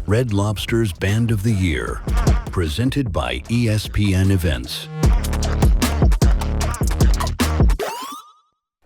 Red Lobster's Band of the Year, presented by ESPN Events.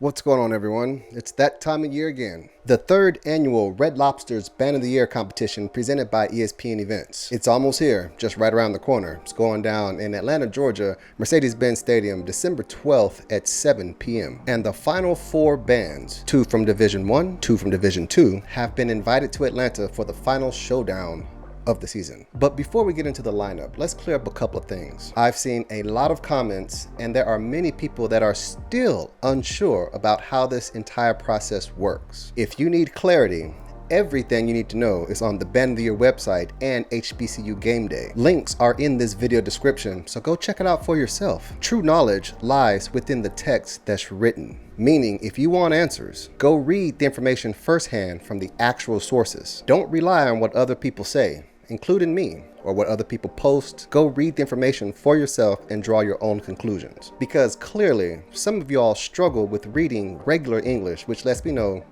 What's going on, everyone? It's that time of year again. The third annual Red Lobster's Band of the Year competition presented by ESPN Events. It's almost here, just right around the corner. It's going down in Atlanta, Georgia, Mercedes-Benz Stadium, December 12th at 7 p.m. And the final four bands, 2 from Division 1, 2 from Division 2, have been invited to Atlanta for the final showdown of the season. But before we get into the lineup, let's clear up a couple of things. I've seen a lot of comments, and there are many people that are still unsure about how this entire process works. If you need clarity, everything you need to know is on the Band of the Year website and HBCU Game Day. Links are in this video description, so go check it out for yourself. True knowledge lies within the text that's written. Meaning, if you want answers, go read the information firsthand from the actual sources. Don't rely on what other people say, including me, or what other people post. Go read the information for yourself and draw your own conclusions. Because clearly, some of y'all struggle with reading regular English, which lets me know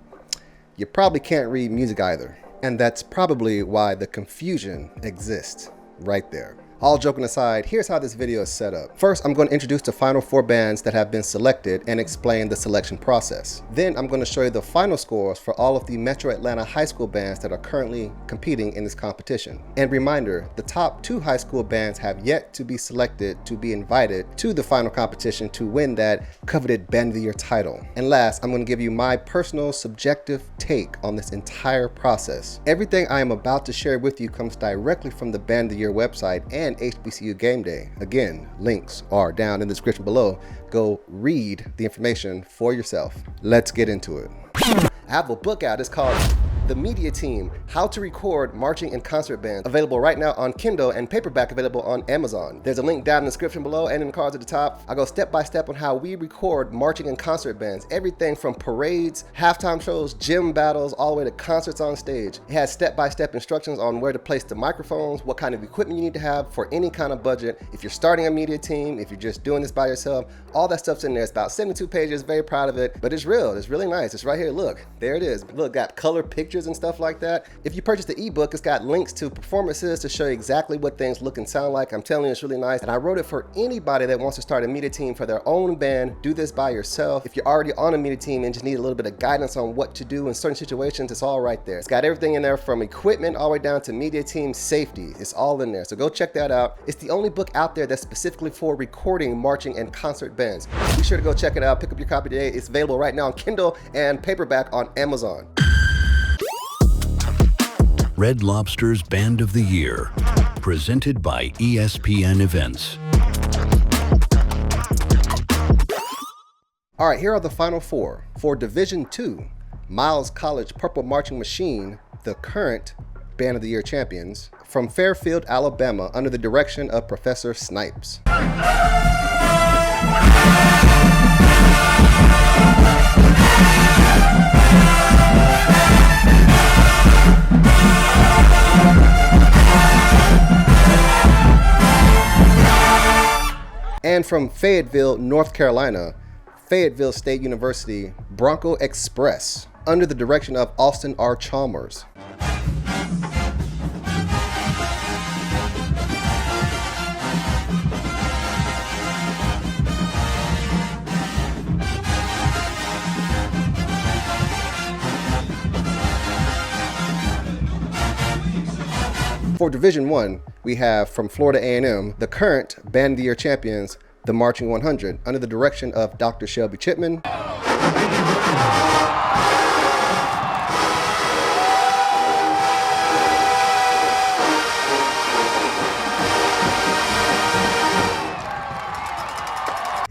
you probably can't read music either. And that's probably why the confusion exists right there. All joking aside, here's how this video is set up. First, I'm going to introduce the final four bands that have been selected and explain the selection process. Then I'm going to show you the final scores for all of the Metro Atlanta high school bands that are currently competing in this competition. And reminder, the top 2 high school bands have yet to be selected to be invited to the final competition to win that coveted Band of the Year title. And last, I'm going to give you my personal subjective take on this entire process. Everything I am about to share with you comes directly from the Band of the Year website and HBCU Game Day. Again, links are down in the description below. Go read the information for yourself. Let's get into it. I have a book out. It's called The Media Team, How to Record Marching and Concert Bands, available right now on Kindle and paperback available on Amazon. There's a link down in the description below and in the cards at the top. I go step by step on how we record marching and concert bands, everything from parades, halftime shows, gym battles, all the way to concerts on stage. It has step-by-step instructions on where to place the microphones, what kind of equipment you need to have for any kind of budget. If you're starting a media team, if you're just doing this by yourself, all that stuff's in there. It's about 72 pages, very proud of it, but it's real, it's really nice. It's right here, look, there it is. Look, got color pictures and stuff like that. If you purchase the ebook, it's got links to performances to show you exactly what things look and sound like. I'm telling you, it's really nice. And I wrote it for anybody that wants to start a media team for their own band. Do this by yourself. If you're already on a media team and just need a little bit of guidance on what to do in certain situations, it's all right there. It's got everything in there from equipment all the way down to media team safety. It's all in there. So go check that out. It's the only book out there that's specifically for recording marching and concert bands. Be sure to go check it out. Pick up your copy today. It's available right now on Kindle and paperback on Amazon. Red Lobster's Band of the Year, presented by ESPN Events. All right, here are the final four. For Division 2, Miles College Purple Marching Machine, the current Band of the Year champions, from Fairfield, Alabama, under the direction of Professor Snipes. And from Fayetteville, North Carolina, Fayetteville State University, Bronco Express, under the direction of Austin R. Chalmers. For Division 1, we have from Florida A&M, the current Band of the Year champions, the Marching 100, under the direction of Dr. Shelby Chipman.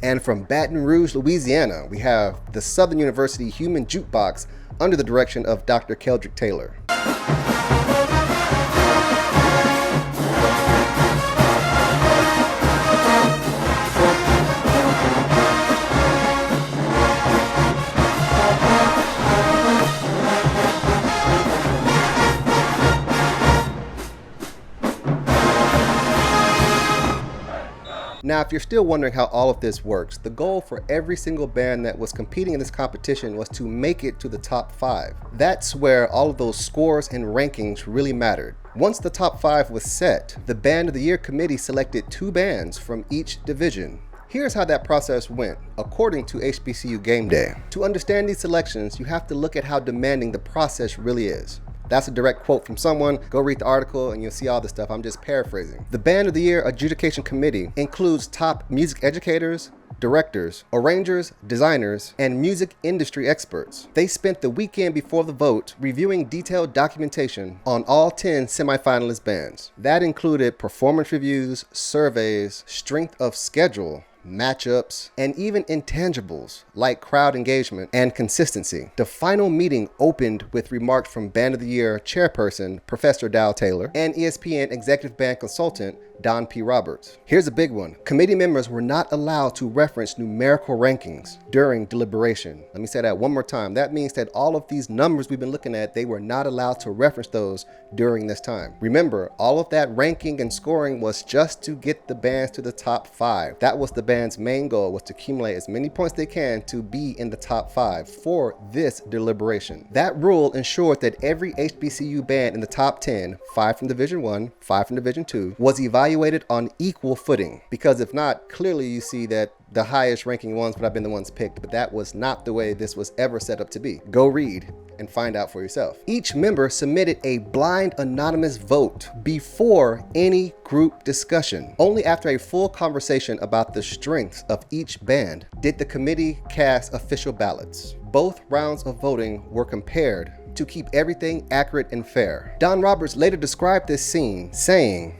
And from Baton Rouge, Louisiana, we have the Southern University Human Jukebox, under the direction of Dr. Keldrick Taylor. Now, if you're still wondering how all of this works, the goal for every single band that was competing in this competition was to make it to the top 5. That's where all of those scores and rankings really mattered. Once the top 5 was set, the Band of the Year committee selected 2 bands from each division. Here's how that process went, according to HBCUGameday. To understand these selections, you have to look at how demanding the process really is. That's a direct quote from someone. Go read the article and you'll see all this stuff. I'm just paraphrasing. The Band of the Year Adjudication Committee includes top music educators, directors, arrangers, designers, and music industry experts. They spent the weekend before the vote reviewing detailed documentation on all 10 semifinalist bands. That included performance reviews, surveys, strength of schedule, matchups, and even intangibles like crowd engagement and consistency. The final meeting opened with remarks from Band of the Year chairperson Professor Dow Taylor and ESPN executive band consultant Don P. Roberts. Here's a big one. Committee members were not allowed to reference numerical rankings during deliberation. Let me say that one more time. That means that all of these numbers we've been looking at, they were not allowed to reference those during this time. Remember, all of that ranking and scoring was just to get the bands to the top 5. That was the band's main goal, was to accumulate as many points they can to be in the top 5 for this deliberation. That rule ensured that every HBCU band in the top 10, 5 from Division 1, 5 from Division 2, was evaluated on equal footing, because if not, clearly you see that the highest ranking ones would have been the ones picked, but that was not the way this was ever set up to be. Go read and find out for yourself. Each member submitted a blind anonymous vote before any group discussion. Only after a full conversation about the strengths of each band did the committee cast official ballots. Both rounds of voting were compared to keep everything accurate and fair. Don Roberts later described this scene saying,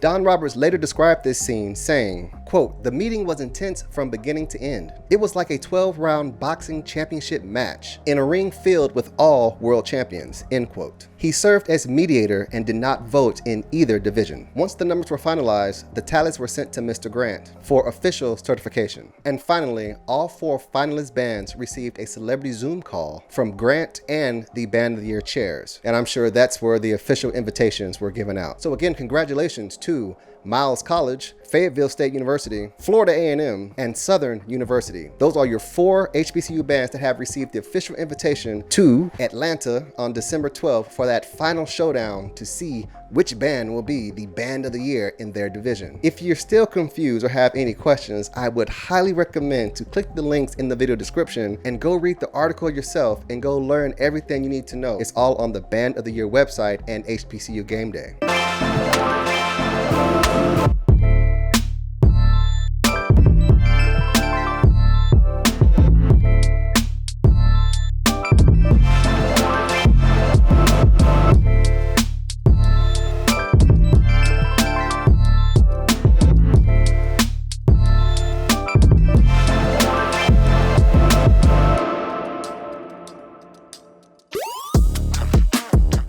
quote, "The meeting was intense from beginning to end. It was like a 12-round boxing championship match in a ring filled with all world champions," end quote. He served as mediator and did not vote in either division. Once the numbers were finalized, the tallies were sent to Mr. Grant for official certification. And finally, all 4 finalist bands received a celebrity Zoom call from Grant and the Band of the Year chairs. And I'm sure that's where the official invitations were given out. So again, congratulations to Miles College, Fayetteville State University, Florida A&M, and Southern University. Those are your 4 HBCU bands that have received the official invitation to Atlanta on December 12th for that final showdown to see which band will be the Band of the Year in their division. If you're still confused or have any questions, I would highly recommend to click the links in the video description and go read the article yourself and go learn everything you need to know. It's all on the Band of the Year website and HBCU Game Day.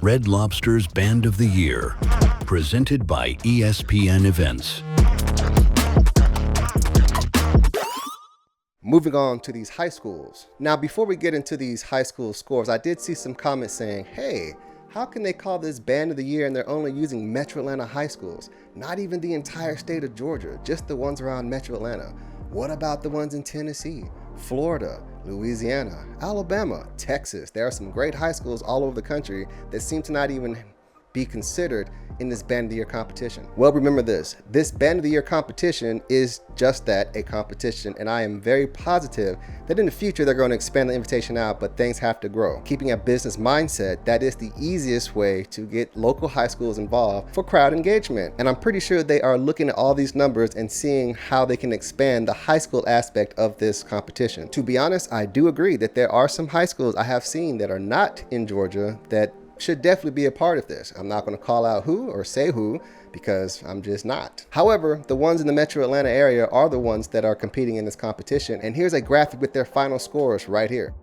Red Lobster's Band of the Year, presented by ESPN Events. Moving on to these high schools. Now, before we get into these high school scores, I did see some comments saying, hey, how can they call this Band of the Year and they're only using Metro Atlanta high schools? Not even the entire state of Georgia, just the ones around Metro Atlanta. What about the ones in Tennessee, Florida, Louisiana, Alabama, Texas? There are some great high schools all over the country that seem to not even be considered in this Band of the Year competition. Well, remember this Band of the Year competition is just that, a competition, and I am very positive that in the future they're going to expand the invitation out, but things have to grow. Keeping a business mindset, that is the easiest way to get local high schools involved for crowd engagement. And I'm pretty sure they are looking at all these numbers and seeing how they can expand the high school aspect of this competition. To be honest, I do agree that there are some high schools I have seen that are not in Georgia that should definitely be a part of this. I'm not going to call out who or say who because I'm just not. However, the ones in the Metro Atlanta area are the ones that are competing in this competition. And here's a graphic with their final scores right here.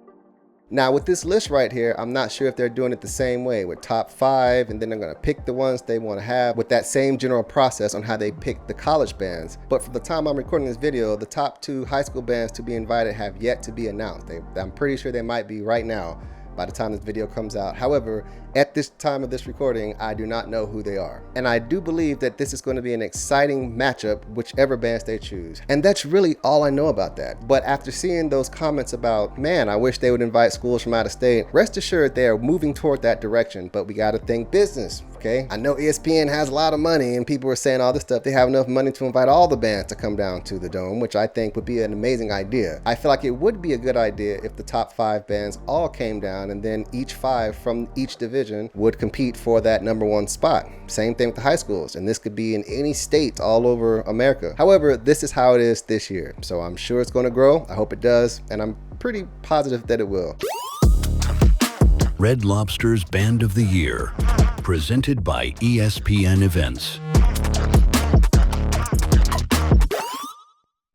Now with this list right here, I'm not sure if they're doing it the same way with top 5 and then they're going to pick the ones they want to have with that same general process on how they pick the college bands. But for the time I'm recording this video, the top 2 high school bands to be invited have yet to be announced. I'm pretty sure they might be right now, by the time this video comes out. However, at this time of this recording, I do not know who they are. And I do believe that this is going to be an exciting matchup, whichever bands they choose. And that's really all I know about that. But after seeing those comments about, man, I wish they would invite schools from out of state, rest assured they are moving toward that direction. But we got to think business, okay? I know ESPN has a lot of money and people are saying all this stuff. They have enough money to invite all the bands to come down to the Dome, which I think would be an amazing idea. I feel like it would be a good idea if the top 5 bands all came down and then each 5 from each division would compete for that #1 spot. Same thing with the high schools, and this could be in any state all over America. However, this is how it is this year, so I'm sure it's going to grow. I hope it does, and I'm pretty positive that it will. Red Lobster's Band of the Year, presented by ESPN Events.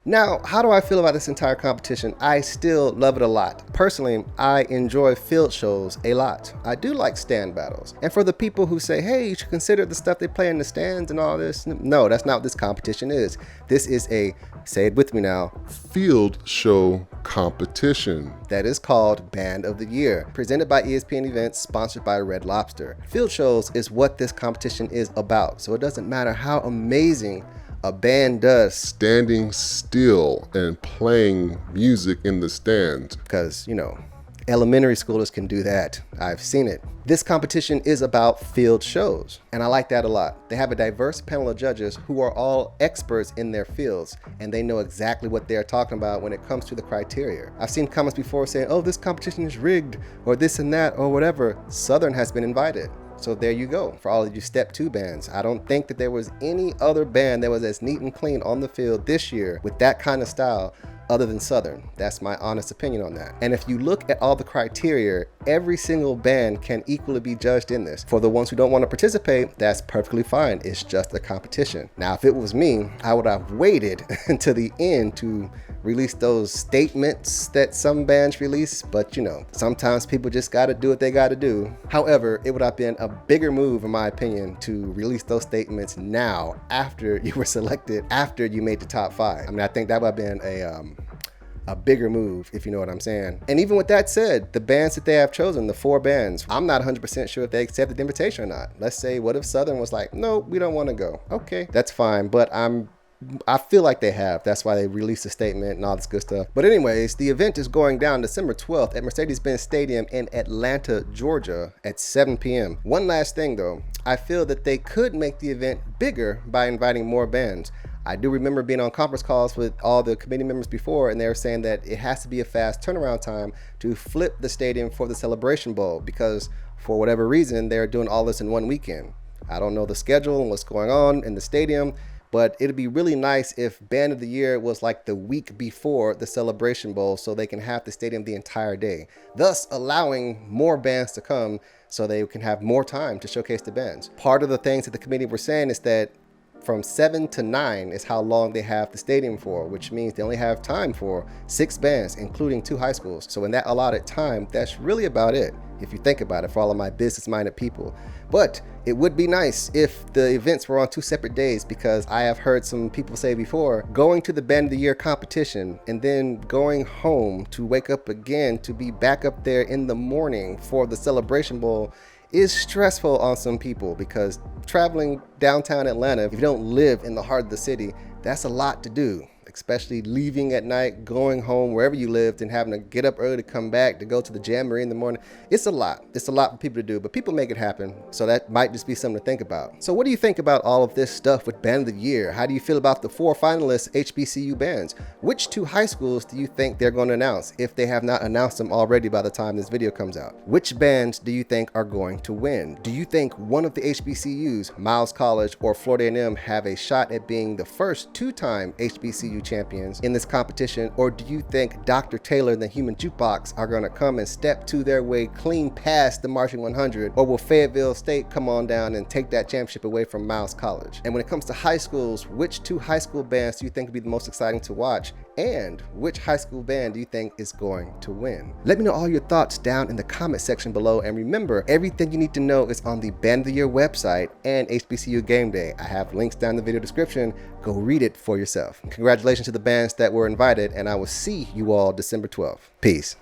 Now, how do I feel about this entire competition? I still love it a lot. Personally, I enjoy field shows a lot. I do like stand battles. And for the people who say, hey, you should consider the stuff they play in the stands and all this, no, that's not what this competition is. This is a, say it with me now, field show competition that is called Band of the Year, presented by ESPN Events, sponsored by Red Lobster. Field shows is what this competition is about, so it doesn't matter how amazing a band does standing still and playing music in the stands, because, you know, elementary schoolers can do that. I've seen it. This competition is about field shows, and I like that a lot. They have a diverse panel of judges who are all experts in their fields, and they know exactly what they're talking about when it comes to the criteria. I've seen comments before saying, oh, this competition is rigged, or this and that, or whatever. Southern has been invited. So there you go, for all of you Step 2 bands. I don't think that there was any other band that was as neat and clean on the field this year with that kind of style other than Southern. That's my honest opinion on that. And if you look at all the criteria, every single band can equally be judged in this. For the ones who don't want to participate, that's perfectly fine. It's just a competition. Now, if it was me, I would have waited until the end to release those statements that some bands release, but you know, sometimes people just gotta do what they gotta do. However, it would have been a bigger move, in my opinion, to release those statements now, after you were selected, after you made the top 5. I mean, I think that would have been a bigger move, if you know what I'm saying. And even with that said, the bands that they have chosen, the 4 bands, I'm not 100% sure if they accepted the invitation or not. Let's say, what if Southern was like, no, we don't want to go? Okay, that's fine, but I feel like they have. That's why they released a statement and all this good stuff. But anyways, the event is going down December 12th at Mercedes-Benz Stadium in Atlanta, Georgia at 7 p.m. One last thing though, I feel that they could make the event bigger by inviting more bands. I do remember being on conference calls with all the committee members before, and they were saying that it has to be a fast turnaround time to flip the stadium for the Celebration Bowl, because for whatever reason, they're doing all this in one weekend. I don't know the schedule and what's going on in the stadium, but it'd be really nice if Band of the Year was like the week before the Celebration Bowl, so they can have the stadium the entire day, thus allowing more bands to come so they can have more time to showcase the bands. Part of the things that the committee were saying is that from 7 to 9 is how long they have the stadium for, which means they only have time for 6 bands, including 2 high schools. So in that allotted time, that's really about it, if you think about it, for all of my business-minded people. But it would be nice if the events were on 2 separate days, because I have heard some people say before, going to the Band of the Year competition and then going home to wake up again to be back up there in the morning for the Celebration Bowl is stressful on some people, because traveling downtown Atlanta, if you don't live in the heart of the city, that's a lot to do. Especially leaving at night, going home wherever you lived, and having to get up early to come back to go to the Jamboree in the morning. It's a lot. It's a lot for people to do, but people make it happen. So that might just be something to think about. So what do you think about all of this stuff with Band of the Year? How do you feel about the 4 finalist HBCU bands? Which 2 high schools do you think they're going to announce, if they have not announced them already by the time this video comes out? Which bands do you think are going to win? Do you think one of the HBCUs, Miles College or Florida A&M, have a shot at being the first 2-time HBCU champions in this competition, or do you think Dr. Taylor and the Human Jukebox are going to come and step to their way clean past the Marching 100, or will Fayetteville State come on down and take that championship away from Miles College? And when it comes to high schools, which 2 high school bands do you think would be the most exciting to watch, and which high school band do you think is going to win? Let me know all your thoughts down in the comment section below, and remember, everything you need to know is on the Band of the Year website and HBCU Game Day. I have links down in the video description. Go read it for yourself. Congratulations to the bands that were invited, and I will see you all December 12th. Peace.